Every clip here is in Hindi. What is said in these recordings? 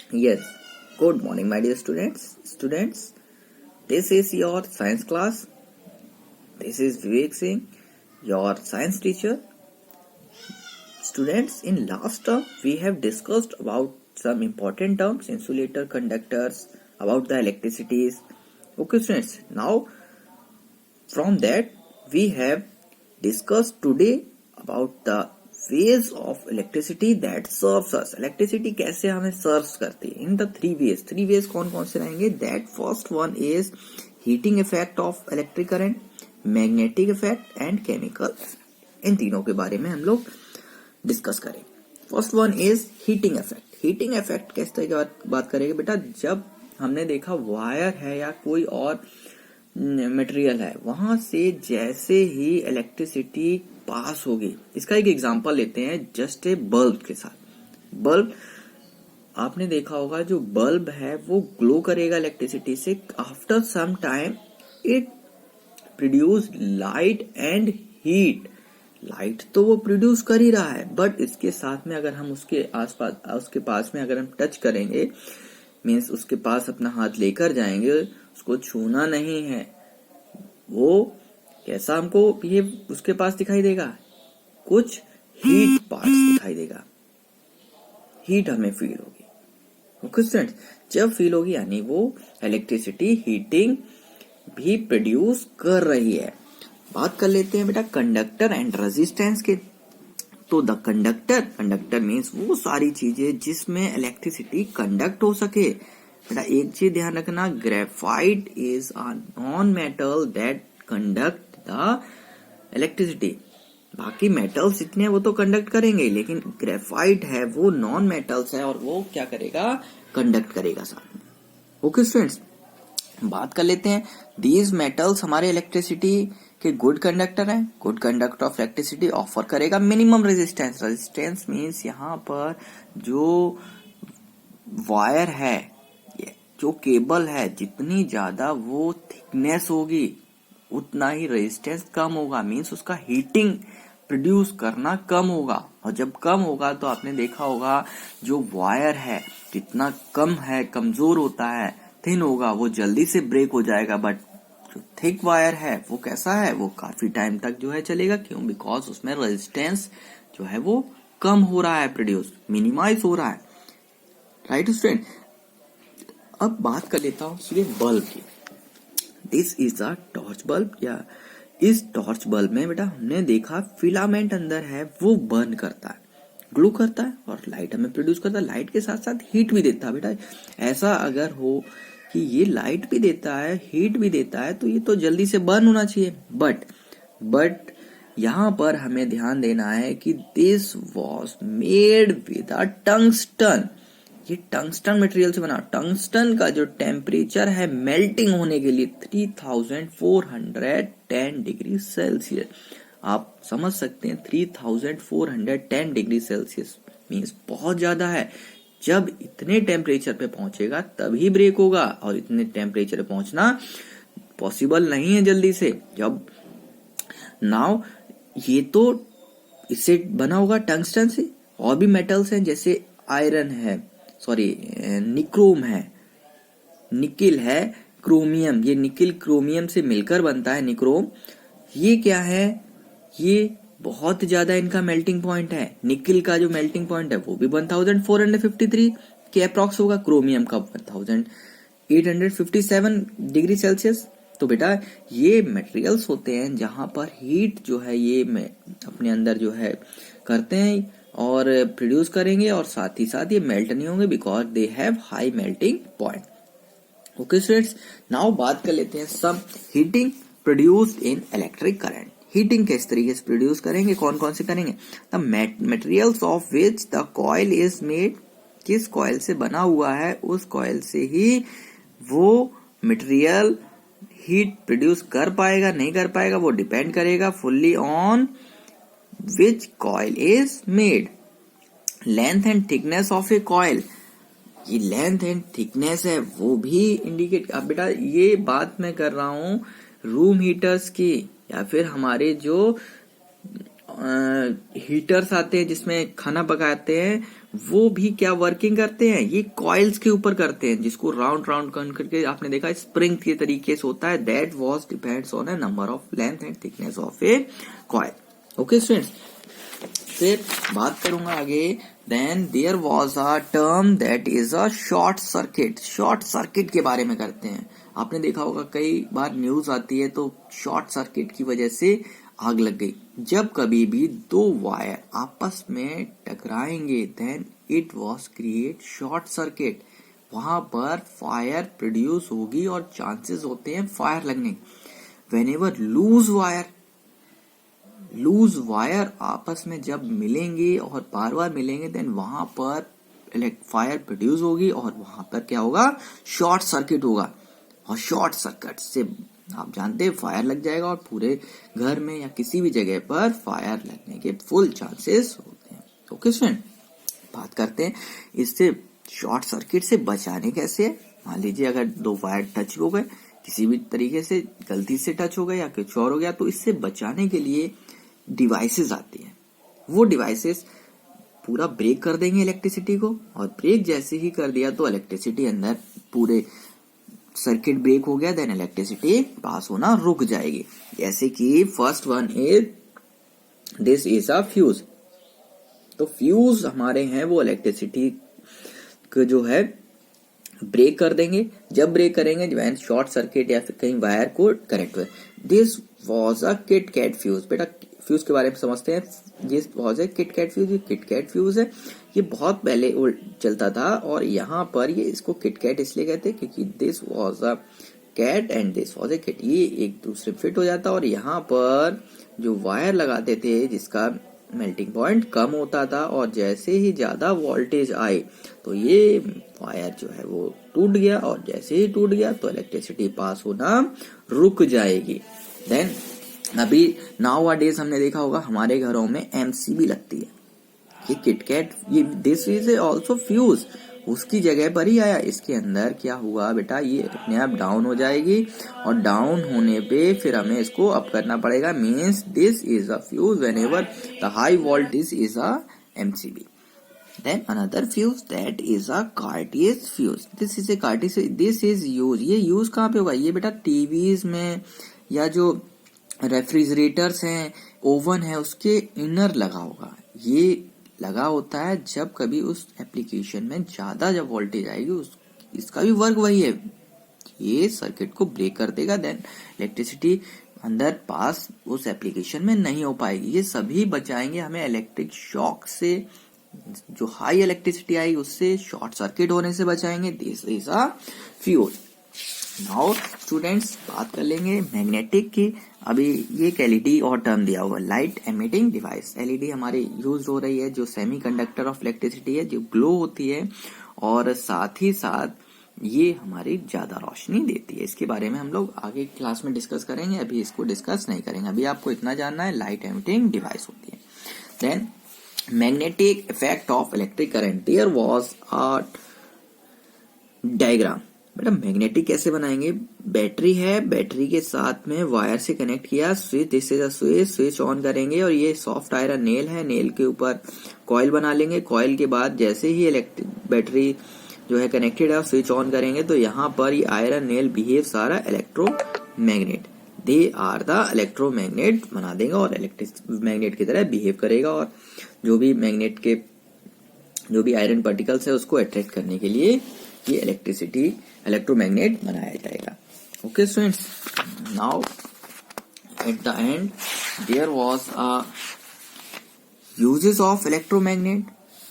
Yes, good morning, my dear students. This is your science class. This is Vivek Singh, your science teacher. Students, in last term, we have discussed about some important terms, insulator, conductors, about the electricities. Okay, students, now from that, we have discussed today about the ways of electricity that serves us. Electricity कैसे हमें सर्व करती है इन द थ्री वेज कौन कौन से रहेंगे? That first one is heating effect of electric current, magnetic effect and chemical effect. इन तीनों के बारे में हम लोग डिस्कस करेंगे। First one is heating effect. Heating effect किस तरह की बात करेंगे बेटा? जब हमने देखा वायर है या कोई और मटेरियल है, वहां से जैसे ही इलेक्ट्रिसिटी पास होगी, इसका एक एग्जांपल लेते हैं जस्ट ए बल्ब के साथ। बल्ब आपने देखा होगा, जो बल्ब है वो ग्लो करेगा इलेक्ट्रिसिटी से। After some time it produce light and heat. Light तो वो प्रोड्यूस कर ही रहा है, बट इसके साथ में अगर हम उसके आसपास उसके पास में अगर हम टच करेंगे, मीन्स उसके पास अपना हाथ लेकर जाएंगे, उसको छूना नहीं है, वो कैसा हमको ये उसके पास दिखाई देगा? कुछ हीट पार्ट्स दिखाई देगा, हीट हमें फील होगी। ओके स्टूडेंट्स, जब फील होगी यानी वो इलेक्ट्रिसिटी हीटिंग भी प्रोड्यूस कर रही है। बात कर लेते हैं बेटा कंडक्टर एंड रेजिस्टेंस के। तो द कंडक्टर मीन्स वो सारी चीजें जिसमें इलेक्ट्रिसिटी कंडक्ट हो सके। बेटा एक चीज ध्यान रखना, graphite is a non metal that conduct the electricity. बाकी मेटल्स जितने हैं वो तो कंडक्ट करेंगे, लेकिन ग्रेफाइट है वो नॉन मेटल्स है और वो क्या करेगा? कंडक्ट करेगा साथ में। ओके स्टूडेंट्स, बात कर लेते हैं दीज मेटल्स हमारे इलेक्ट्रिसिटी के गुड कंडक्टर हैं। Good conductor of electricity offer करेगा मिनिमम रेजिस्टेंस। रेजिस्टेंस मीन्स यहाँ पर जो वायर है, जो केबल है, जितनी ज्यादा वो थिकनेस होगी उतना ही रेजिस्टेंस कम होगा। मीन्स उसका हीटिंग प्रोड्यूस करना कम होगा। और जब कम होगा तो आपने देखा होगा जो वायर है जितना कम है, कमजोर होता है, थिन होगा, वो जल्दी से ब्रेक हो जाएगा। बट जो थिक वायर है वो कैसा है? वो काफी टाइम तक जो है चलेगा। क्यों? बिकॉज उसमें रेजिस्टेंस जो है वो कम हो रहा है, प्रोड्यूस मिनिमाइज हो रहा है। राइट स्टूडेंट, अब बात कर लेता हूं सीधे बल्ब की। This is a torch bulb. या इस टॉर्च बल्ब में बेटा हमने देखा फिलामेंट अंदर है, वो बर्न करता है, ग्लो करता है और लाइट हमें प्रोड्यूस करता है। लाइट के साथ साथ हीट भी देता है। बेटा ऐसा अगर हो कि ये लाइट भी देता है, हीट भी देता है, तो ये तो जल्दी से बर्न होना चाहिए। बट यहां पर हमें ध्यान देना है कि this was made with a tungsten. ये टंगस्टन मटेरियल से बना। टंगस्टन का जो टेम्परेचर है मेल्टिंग होने के लिए 3410 डिग्री सेल्सियस। आप समझ सकते हैं 3410 डिग्री सेल्सियस मीन्स बहुत ज्यादा है। जब इतने टेम्परेचर पे पहुंचेगा तभी ब्रेक होगा, और इतने टेम्परेचर पे पहुंचना पॉसिबल नहीं है जल्दी से। जब नाउ ये तो इससे बना होगा टंगस्टन से, और भी मेटल्स हैं जैसे आयरन है, निक्रोम है, निकिल है, क्रोमियम। ये निकिल क्रोमियम से मिलकर बनता है निक्रोम। ये क्या है? ये बहुत ज्यादा इनका मेल्टिंग पॉइंट है। निकिल का जो मेल्टिंग पॉइंट है वो भी 1453 के अप्रॉक्स होगा। क्रोमियम का 1857 डिग्री सेल्सियस। तो बेटा ये मटेरियल्स होते हैं जहां पर हीट जो है ये अपने अंदर जो है करते हैं और प्रोड्यूस करेंगे, और साथ ही साथ ये मेल्ट नहीं होंगे because they have high melting point. Okay students, now बात कर लेते हैं some heating produced in electric current. Heating किस तरीके से प्रोड्यूस करेंगे, कौन कौन से करेंगे? The materials of which the coil is made. किस कॉइल से बना हुआ है, उस कॉइल से ही वो मटेरियल हीट प्रोड्यूस कर पाएगा नहीं कर पाएगा, वो डिपेंड करेगा fully on which coil is made. Length and thickness of a coil. ये लेंथ एंड थिकनेस है वो भी इंडिकेट। अब बेटा ये बात मैं कर रहा हूँ रूम हीटर्स की, या फिर हमारे जो हीटर्स आते हैं जिसमें खाना पकाते हैं, वो भी क्या वर्किंग करते हैं, ये कॉइल्स के ऊपर करते हैं, जिसको राउंड राउंड करके आपने देखा स्प्रिंग के तरीके से होता है। That was depends on a number of length and thickness of a coil. Okay students, फिर बात करूंगा आगे। Then there was a term that is a short circuit. Short circuit के बारे में करते हैं। आपने देखा होगा कई बार न्यूज आती है तो शॉर्ट सर्किट की वजह से आग लग गई। जब कभी भी दो वायर आपस में टकराएंगे then it was create short circuit. वहां पर फायर प्रोड्यूस होगी और चांसेस होते हैं फायर लगने। व्हेनेवर लूज वायर आपस में जब मिलेंगे और बार बार मिलेंगे देन वहां पर फायर प्रोड्यूस होगी और वहां पर क्या होगा, शॉर्ट सर्किट होगा। और शॉर्ट सर्किट से आप जानते हैं फायर लग जाएगा और पूरे घर में या किसी भी जगह पर फायर लगने के फुल चांसेस होते हैं। ओके स्टूडेंट, बात करते हैं इससे शॉर्ट सर्किट से बचाने कैसे है। मान लीजिए अगर दो वायर टच हो गए, किसी भी तरीके से गलती से टच हो गए या कुछ और हो गया, तो इससे बचाने के लिए डिवाइसेस आती हैं। वो डिवाइसेस पूरा ब्रेक कर देंगे इलेक्ट्रिसिटी को, और ब्रेक जैसे ही कर दिया तो इलेक्ट्रिसिटी अंदर पूरे सर्किट ब्रेक हो गया, देन इलेक्ट्रिसिटी पास होना रुक जाएगी। जैसे कि first one is this is a fuse. तो फ्यूज हमारे हैं वो इलेक्ट्रिसिटी को जो है ब्रेक कर देंगे। जब ब्रेक करेंगे व्हेन शॉर्ट सर्किट या फिर कहीं वायर को कनेक्ट हुए। This was a kit kat fuse. बेटा फ्यूज के बारे में समझते हैं। This was a kit kat fuse. ये किट कैट फ्यूज है, ये बहुत पहले चलता था और यहाँ पर ये इसको किट कैट इसलिए कहते हैं क्योंकि this was a cat and this was a kit. ये एक दूसरे फिट हो जाता और यहाँ पर जो वायर लगाते थे जिसका मेल्टिंग पॉइंट कम होता था, और जैसे ही ज्यादा वोल्टेज आए तो ये वायर जो है वो टूट गया, और जैसे ही टूट गया तो इलेक्ट्रिसिटी पास होना रुक जाएगी। देन अभी नाउ डेज हमने देखा होगा हमारे घरों में एमसीबी लगती है। ये किटकैट, ये दिस इज ऑल्सो फ्यूज, उसकी जगह पर ही आया। इसके अंदर क्या हुआ बेटा, ये अपने आप डाउन हो जाएगी और डाउन होने पे फिर हमें इसको अप करना पड़ेगा। Means this is a fuse whenever the high voltage is a MCB. Then another fuse that is a Cartesian fuse. This is a Cartesian. This is use. ये use कहाँ पे होगा, ये बेटा टीवीज में या जो रेफ्रिजरेटर्स हैं, ओवन है, उसके इनर लगा होगा। ये लगा होता है जब कभी उस एप्लीकेशन में ज्यादा जब वोल्टेज आएगी, इसका भी वर्क वही है। ये सर्किट को ब्रेक कर देगा, देन इलेक्ट्रिसिटी अंदर पास उस एप्लीकेशन में नहीं हो पाएगी। ये सभी बचाएंगे हमें इलेक्ट्रिक शॉक से। जो हाई इलेक्ट्रिसिटी आएगी उससे शॉर्ट सर्किट होने से बचाएंगे। This is a fuse. Now students बात कर लेंगे मैग्नेटिक की। अभी ये एक एलईडी और टर्म दिया हुआ, लाइट एमिटिंग डिवाइस। एलईडी हमारी यूज हो रही है जो सेमीकंडक्टर ऑफ इलेक्ट्रिसिटी है, जो ग्लो होती है और साथ ही साथ ये हमारी ज्यादा रोशनी देती है। इसके बारे में हम लोग आगे क्लास में डिस्कस करेंगे, अभी इसको डिस्कस नहीं करेंगे। अभी आपको इतना जानना है लाइट एमिटिंग डिवाइस होती है। Then magnetic effect of electric current. There was a diagram. बेटा मैग्नेटिक कैसे बनाएंगे, बैटरी है, बैटरी के साथ में वायर से कनेक्ट किया, switch, this is a switch, switch on करेंगे और ये सॉफ्ट आयरन नेल है, नेल के ऊपर कॉइल बना लेंगे। कॉइल के बाद जैसे ही बैटरी जो है कनेक्टेड है और स्विच ऑन करेंगे तो यहाँ पर ये आयरन नेल बिहेव सारा electromagnet, they are the electromagnet बना देगा और इलेक्ट्रिक मैग्नेट की तरह बिहेव करेगा, और जो भी मैग्नेट के जो भी आयरन पार्टिकल्स है उसको अट्रैक्ट करने के लिए ये इलेक्ट्रोमैग्नेट बनाया जाएगा। Okay students, now at the end there was a uses of electromagnet.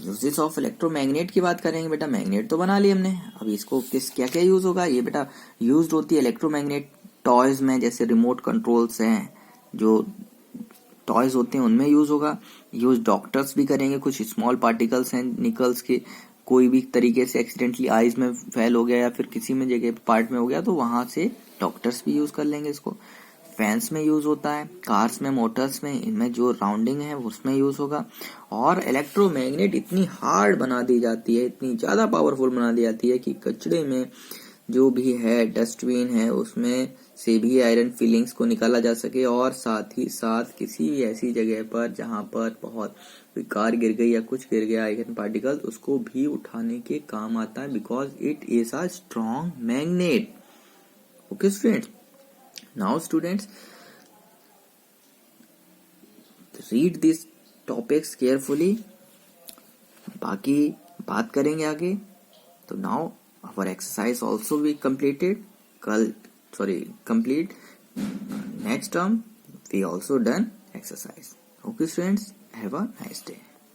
Uses of electromagnet की बात करेंगे। बेटा मैग्नेट तो बना लिया हमने, अभी इसको किस क्या क्या यूज होगा। ये बेटा यूज होती है इलेक्ट्रोमैग्नेट टॉयज में, जैसे रिमोट कंट्रोल्स हैं, जो टॉयज होते हैं उनमें यूज होगा। यूज डॉक्टर्स भी करेंगे, कुछ स्मॉल पार्टिकल्स हैं निकल्स के, कोई भी तरीके से एक्सीडेंटली आईज में फेल हो गया या फिर किसी में जगह पार्ट में हो गया तो वहां से डॉक्टर्स भी यूज कर लेंगे इसको। फैंस में यूज होता है, कार्स में, मोटर्स में, इनमें जो राउंडिंग है उसमें यूज होगा। और इलेक्ट्रोमैग्नेट इतनी हार्ड बना दी जाती है, इतनी ज्यादा पावरफुल बना दी जाती है कि कचड़े में जो भी है, डस्टबिन है, उसमें से भी आयरन फिलिंग्स को निकाला जा सके, और साथ ही साथ किसी भी ऐसी जगह पर जहां पर बहुत कोई कार गिर गई या कुछ गिर गया आयरन पार्टिकल, उसको भी उठाने के काम आता है, because it is a strong magnet. Okay students, now students read this topics carefully. बाकी बात करेंगे आगे. तो now our exercise also we completed. Complete. Next term we also done exercise. Okay students, have a nice day.